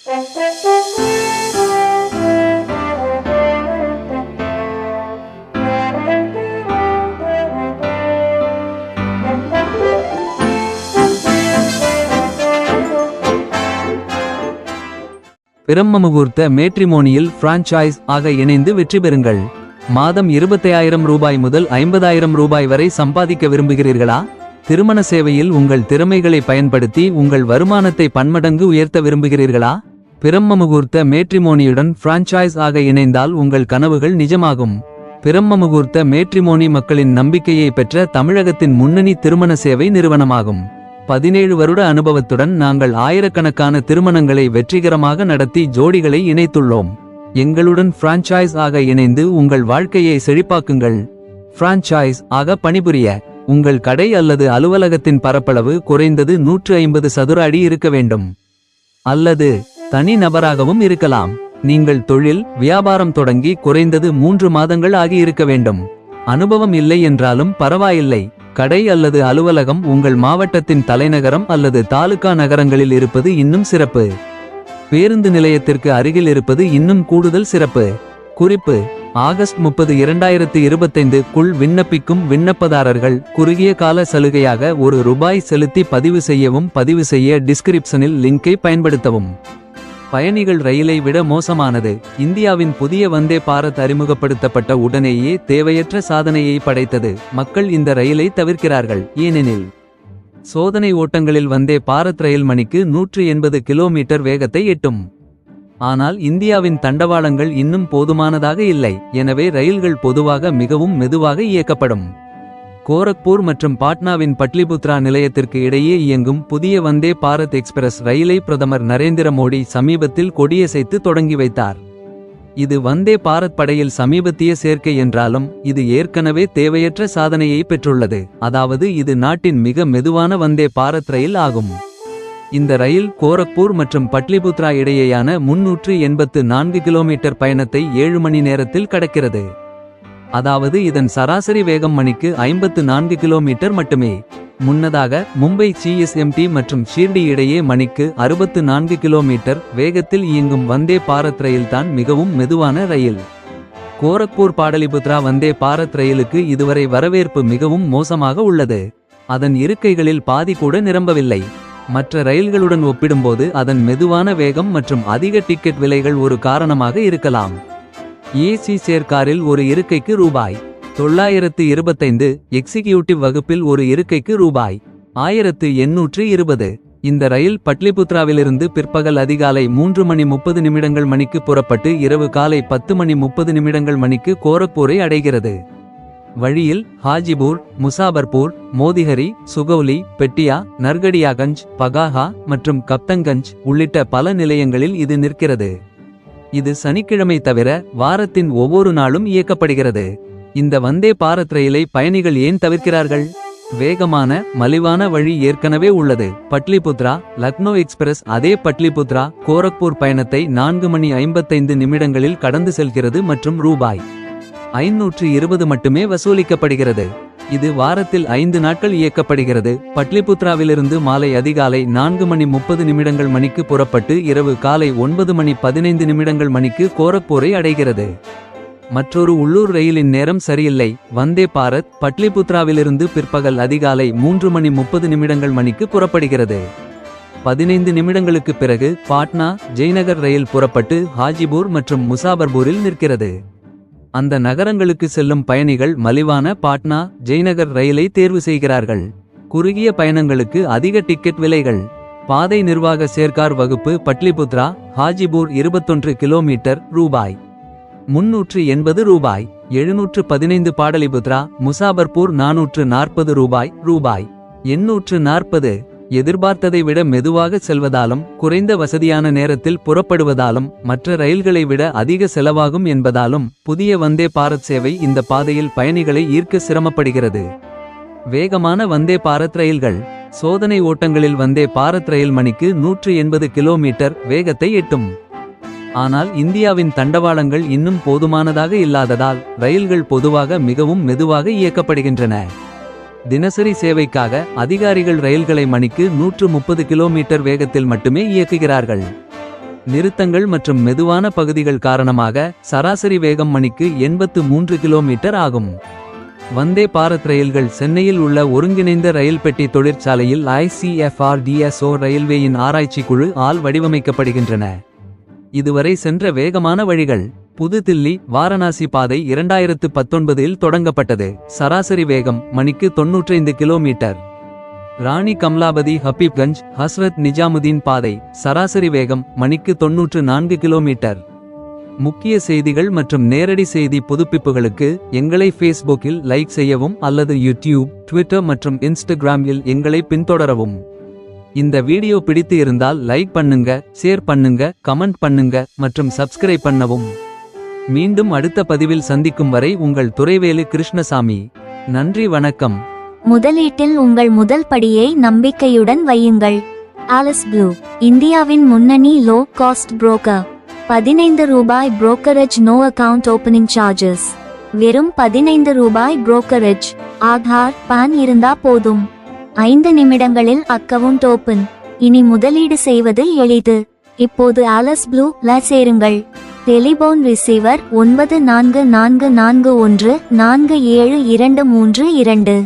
பிரம்ம முகூர்த்த மேட்ரிமோனியில் பிரான்சைஸ் ஆக இணைந்து வெற்றி பெறுங்கள். மாதம் 25,000 ரூபாய் முதல் 50,000 ரூபாய் வரை சம்பாதிக்க விரும்புகிறீர்களா? திருமண சேவையில் உங்கள் திறமைகளை பயன்படுத்தி உங்கள் வருமானத்தை பன்மடங்கு உயர்த்த விரும்புகிறீர்களா? பிரம்ம முகூர்த்த மேட்ரிமோனியுடன் பிரான்சைஸ் ஆக இணைந்தால் உங்கள் கனவுகள் நிஜமாகும். பிரம்ம முகூர்த்த மேட்ரிமோனி மக்களின் நம்பிக்கையை பெற்ற தமிழகத்தின் முன்னணி திருமண சேவை நிறுவனமாகும். 17 வருட அனுபவத்துடன் நாங்கள் ஆயிரக்கணக்கான திருமணங்களை வெற்றிகரமாக நடத்தி ஜோடிகளை இணைத்துள்ளோம். எங்களுடன் பிரான்சைஸ் ஆக இணைந்து உங்கள் வாழ்க்கையை செழிப்பாக்குங்கள். பிரான்சைஸ் ஆக பணிபுரிய உங்கள் கடை அல்லது அலுவலகத்தின் பரப்பளவு குறைந்தது 150 சதுர அடி இருக்க வேண்டும். அல்லது தனி நபராகவும் இருக்கலாம். நீங்கள் தொழில் வியாபாரம் தொடங்கி குறைந்தது 3 மாதங்கள் ஆகி இருக்க வேண்டும். அனுபவம் இல்லை என்றாலும் பரவாயில்லை. கடை அல்லது அலுவலகம் உங்கள் மாவட்டத்தின் தலைநகரம் அல்லது தாலுகா நகரங்களில் இருப்பது இன்னும் சிறப்பு. பேருந்து நிலையத்திற்கு அருகில் இருப்பது இன்னும் கூடுதல் சிறப்பு. குறிப்பு: ஆகஸ்ட் 30, 2025 க்குள் விண்ணப்பிக்கும் விண்ணப்பதாரர்கள் குறுகிய கால சலுகையாக ₹1 செலுத்தி பதிவு செய்யவும். பதிவு செய்ய டிஸ்கிரிப்ஷனில் லிங்கை பயன்படுத்தவும். பயணிகள் ரயிலை விட மோசமானது. இந்தியாவின் புதிய வந்தே பாரத் அறிமுகப்படுத்தப்பட்ட உடனேயே தேவையற்ற சாதனையை படைத்தது. மக்கள் இந்த ரயிலை தவிர்க்கிறார்கள். ஏனெனில் சோதனை ஓட்டங்களில் வந்தே பாரத் ரயில் மணிக்கு 180 கிலோமீட்டர் வேகத்தை எட்டும். ஆனால் இந்தியாவின் தண்டவாளங்கள் இன்னும் போதுமானதாக இல்லை. எனவே ரயில்கள் பொதுவாக மிகவும் மெதுவாக இயக்கப்படும். கோரக்பூர் மற்றும் பாட்னாவின் பட்லிபுத்ரா நிலையத்திற்கு இடையே இயங்கும் புதிய வந்தே பாரத் எக்ஸ்பிரஸ் ரயிலை பிரதமர் நரேந்திர மோடி சமீபத்தில் கொடியசைத்து தொடங்கி வைத்தார். இது வந்தே பாரத் படையில் சமீபத்திய சேர்க்கை என்றாலும் இது ஏற்கனவே தேவையற்ற சாதனையை பெற்றுள்ளது. அதாவது இது நாட்டின் மிக மெதுவான வந்தே பாரத் ரயில் ஆகும். இந்த ரயில் கோரக்பூர் மற்றும் பட்லிபுத்ரா இடையேயான 384 கிலோமீட்டர் பயணத்தை 7 மணி நேரத்தில் கடக்கிறது. அதாவது இதன் சராசரி வேகம் மணிக்கு 54 கிலோமீட்டர் மட்டுமே. முன்னதாக மும்பை சிஎஸ்எம்டி மற்றும் ஷிர்டி இடையே மணிக்கு 64 கிலோமீட்டர் வேகத்தில் இயங்கும் வந்தே பாரத் ரயில் தான் மிகவும் மெதுவான ரயில். கோரக்பூர் பாடலிபுத்ரா வந்தே பாரத் ரயிலுக்கு இதுவரை வரவேற்பு மிகவும் மோசமாக உள்ளது. அதன் இருக்கைகளில் பாதி கூட நிரம்பவில்லை. மற்ற ரயில்களுடன் ஒப்பிடும்போது அதன் மெதுவான வேகம் மற்றும் அதிக டிக்கெட் விலைகள் ஒரு காரணமாக இருக்கலாம். ஏசி சேர்காரில் ஒரு இருக்கைக்கு ₹925, எக்ஸிகியூட்டிவ் வகுப்பில் ஒரு இருக்கைக்கு ₹1820. இந்த ரயில் பட்லிபுத்ராவிலிருந்து பிற்பகல் அதிகாலை 3:30 மணிக்கு புறப்பட்டு இரவு காலை 10:30 மணிக்கு கோரக்பூரை அடைகிறது. வழியில் ஹாஜிபூர், முசாபர்பூர், மோதிஹரி, சுகௌலி, பெட்டியா, நர்கடியாகஞ்ச், பகாஹா மற்றும் கப்தங்கஞ்ச் உள்ளிட்ட பல நிலையங்களில் இது நிற்கிறது. இது சனிக்கிழமை தவிர வாரத்தின் ஒவ்வொரு நாளும் இயக்கப்படுகிறது. இந்த வந்தே பாரத் ரயிலை பயணிகள் ஏன் தவிர்க்கிறார்கள்? வேகமான மலிவான வழி ஏற்கனவே உள்ளது. பட்லிபுத்ரா லக்னோ எக்ஸ்பிரஸ் அதே பட்லிபுத்ரா கோரக்பூர் பயணத்தை 4:55 கடந்து செல்கிறது மற்றும் ₹520 மட்டுமே வசூலிக்கப்படுகிறது. இது வாரத்தில் 5 நாட்கள் இயக்கப்படுகிறது. பட்லிபுத்ராவிலிருந்து மாலை அதிகாலை 4:30 மணிக்கு புறப்பட்டு இரவு காலை 9:15 மணிக்கு கோரக்பூரை அடைகிறது. மற்றொரு உள்ளூர் ரயிலின் நேரம் சரியில்லை. வந்தே பாரத் பட்லிபுத்ராவிலிருந்து பிற்பகல் அதிகாலை 3:30 மணிக்கு புறப்படுகிறது. 15 நிமிடங்களுக்கு பிறகு பாட்னா ஜெய்நகர் ரயில் புறப்பட்டு ஹாஜிபூர் மற்றும் முசாபர்பூரில் நிற்கிறது. அந்த நகரங்களுக்கு செல்லும் பயணிகள் மலிவான பாட்னா ஜெய்நகர் ரயிலை தேர்வு செய்கிறார்கள். குறுகிய பயணங்களுக்கு அதிக டிக்கெட் விலைகள். பாதை நிர்வாக சேர்கார் வகுப்பு பட்லிபுத்ரா ஹாஜிபூர் 21 கிலோமீட்டர் ₹380. 715 பாடலிபுத்ரா முசாபர்பூர் ₹440. ₹840. எதிர்பார்த்ததை விட மெதுவாக செல்வதாலும் குறைந்த வசதியான நேரத்தில் புறப்படுவதாலும் மற்ற ரயில்களை விட அதிக செலவாகும் என்பதாலும் புதிய வந்தே பாரத் சேவை இந்த பாதையில் பயணிகளை ஈர்க்க சிரமப்படுகிறது. வேகமான வந்தே பாரத் ரயில்கள். சோதனை ஓட்டங்களில் வந்தே பாரத் ரயில் மணிக்கு 180 கிலோமீட்டர் வேகத்தை எட்டும். ஆனால் இந்தியாவின் தண்டவாளங்கள் இன்னும் போதுமானதாக இல்லாததால் ரயில்கள் பொதுவாக மிகவும் மெதுவாக இயக்கப்படுகின்றன. தினசரி சேவைக்காக அதிகாரிகள் ரயில்களை மணிக்கு 130 கிலோமீட்டர் வேகத்தில் மட்டுமே இயக்குகிறார்கள். நிறுத்தங்கள் மற்றும் மெதுவான பகுதிகள் காரணமாக சராசரி வேகம் மணிக்கு 83 கிலோமீட்டர் ஆகும். வந்தே பாரத் ரயில்கள் சென்னையில் உள்ள ஒருங்கிணைந்த ரயில் பெட்டி தொழிற்சாலையில் ICFRDSO ரயில்வேயின் ஆராய்ச்சி குழு ஆல் வடிவமைக்கப்படுகின்றன. இதுவரை சென்ற வேகமான வழிகள். புது தில்லி வாரணாசி பாதை 2019இல் தொடங்கப்பட்டது. சராசரி வேகம் மணிக்கு 95 கிலோமீட்டர். ராணி கம்லாபதி ஹபீப்கஞ்ச் ஹஸ்ரத் நிஜாமுதீன் பாதை சராசரி வேகம் மணிக்கு 94 கிலோமீட்டர். முக்கிய செய்திகள் மற்றும் நேரடி செய்தி புதுப்பிப்புகளுக்கு எங்களை ஃபேஸ்புக்கில் லைக் செய்யவும் அல்லது யூடியூப், ட்விட்டர் மற்றும் இன்ஸ்டாகிராமில் எங்களை பின்தொடரவும். இந்த வீடியோ பிடித்து இருந்தால் லைக் பண்ணுங்க, ஷேர் பண்ணுங்க, கமெண்ட் பண்ணுங்க மற்றும் சப்ஸ்கிரைப் பண்ணவும். மீண்டும் அடுத்த பதிவில் சந்திக்கும் வரை உங்கள் துரைவேலு கிருஷ்ணசாமி. நன்றி, வணக்கம். முதலீட்டில் உங்கள் முதல் படியை நம்பிக்கையுடன் வையுங்கள். ஆலிஸ் ப்ளூ, இந்தியாவின் முன்னணி லோ காஸ்ட் புரோக்கர். 15 ரூபாய் brokerage, no account opening charges. வெறும் 15 ரூபாய் புரோக்கரேஜ். ஆதார், பான் இருந்தா போதும். 5 நிமிடங்களில் அக்கவுண்ட் ஓபன். இனி முதலீடு செய்வது எளிது. இப்போது ஆலிஸ் ப்ளூ சேருங்கள். Telephone receiver 9444147232.